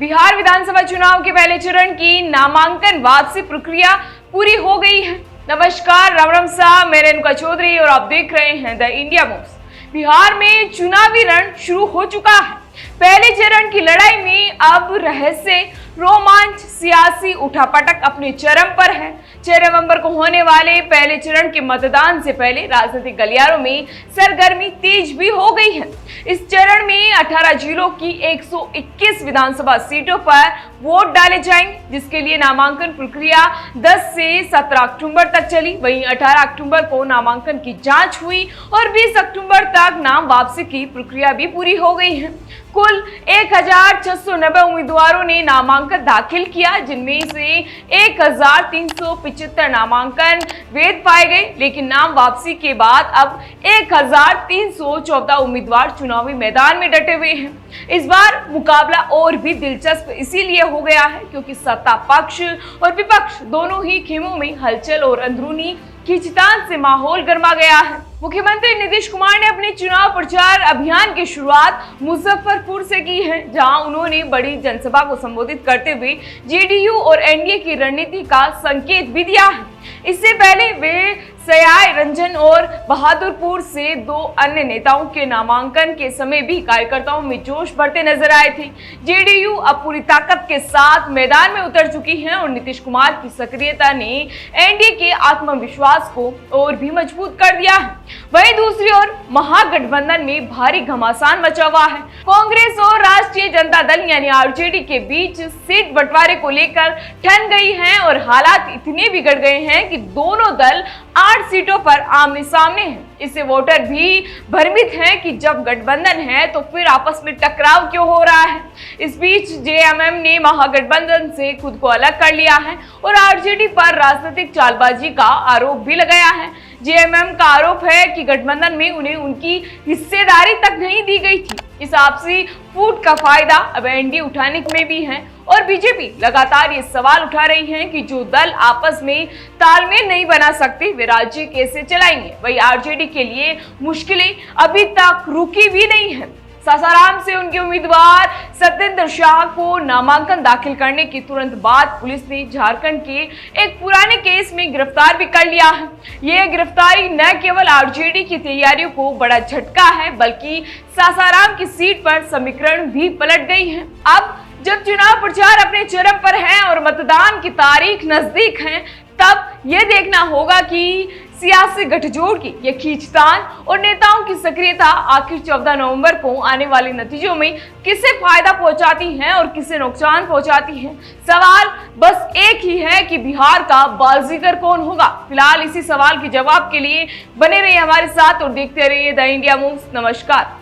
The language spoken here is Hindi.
बिहार विधानसभा चुनाव के पहले चरण की नामांकन वापसी प्रक्रिया पूरी हो गई है। नमस्कार, राम राम साहब, मैं रेणुका चौधरी और आप देख रहे हैं द इंडिया मूव्स। बिहार में चुनावी रण शुरू हो चुका है। पहले चरण की लड़ाई में अब रहस्य, रोमांच, सियासी उठापटक अपने चरम पर है। 6 नवंबर को होने वाले पहले चरण के मतदान से पहले राजनीतिक गलियारों में सरगर्मी तेज भी हो गई है। इस चरण में 18 जिलों की 121 विधानसभा सीटों पर वोट डाले जाएंगे, जिसके लिए नामांकन प्रक्रिया 10 से 17 अक्टूबर तक चली। वहीं 18 अक्टूबर को नामांकन की जांच हुई और 20 अक्टूबर तक नाम वापसी की प्रक्रिया भी पूरी हो गई है। कुल 1690 उम्मीदवारों ने नामांकन दाखिल किया, जिनमें से 1375 नामांकन वैध पाए गए। लेकिन नाम वापसी के बाद अब 1314 उम्मीदवार चुनावी मैदान में डटे हुए हैं। इस बार मुकाबला और भी दिलचस्प इसीलिए हो गया है क्योंकि सत्ता पक्ष और विपक्ष दोनों ही खेमों में हलचल और अंदरूनी खींचतान से माहौल गर्मा गया है। मुख्यमंत्री नीतीश कुमार ने अपने चुनाव प्रचार अभियान की शुरुआत मुजफ्फरपुर से की है, जहां उन्होंने बड़ी जनसभा को संबोधित करते हुए जेडीयू और एनडीए की रणनीति का संकेत भी दिया है। इससे पहले वे सयाय रंजन और बहादुरपुर से 2 अन्य नेताओं के नामांकन के समय भी कार्यकर्ताओं में जोश भरते नजर आए थे। जेडीयू अब पूरी ताकत के साथ मैदान में उतर चुकी है और नीतीश कुमार की सक्रियता ने एनडीए के आत्मविश्वास को और भी मजबूत कर दिया है। वहीं दूसरी ओर महागठबंधन में भारी घमासान मचा हुआ है। कांग्रेस और राष्ट्रीय जनता दल यानी आरजेडी के बीच सीट बंटवारे को लेकर ठन गई है और हालात इतने बिगड़ गए हैं कि दोनों दल 8 सीटों पर आमने सामने हैं। इससे वोटर भी भ्रमित हैं कि जब गठबंधन है तो फिर आपस में टकराव क्यों हो रहा है। इस बीच जेएमएम ने महागठबंधन से खुद को अलग कर लिया है और आरजेडी पर राजनीतिक चालबाजी का आरोप भी लगाया है। जेएमएम का आरोप है कि गठबंधन में उन्हें उनकी हिस्सेदारी तक नहीं दी गई थी। इस आपसी फूट का फायदा अब एनडीए उठाने में भी है और बीजेपी लगातार ये सवाल उठा रही है कि जो दल आपस में तालमेल नहीं बना सकते वे राज्य कैसे चलाएंगे। वही आरजेडी के लिए मुश्किलें अभी तक रुकी भी नहीं है। सासाराम से उनके उम्मीदवार सत्येंद्र शाह को नामांकन दाखिल करने के तुरंत बाद पुलिस ने झारखंड के एक पुराने केस में गिरफ्तार भी कर लिया है। यह गिरफ्तारी न केवल आरजेडी की तैयारियों को बड़ा झटका है, बल्कि सासाराम की सीट पर समीकरण भी पलट गई है। अब जब चुनाव प्रचार अपने चरम पर है और मतदान की तारीख नजदीक है, तब यह देखना होगा कि सियासी गठजोड़ की यह खींचतान और नेताओं की सक्रियता आखिर 14 नवंबर को आने वाले नतीजों में किसे फायदा पहुंचाती है और किसे नुकसान पहुंचाती है। सवाल बस एक ही है कि बिहार का बाजीगर कौन होगा। फिलहाल इसी सवाल के जवाब के लिए बने रहिए हमारे साथ और देखते रहिए द इंडिया मूव्स। नमस्कार।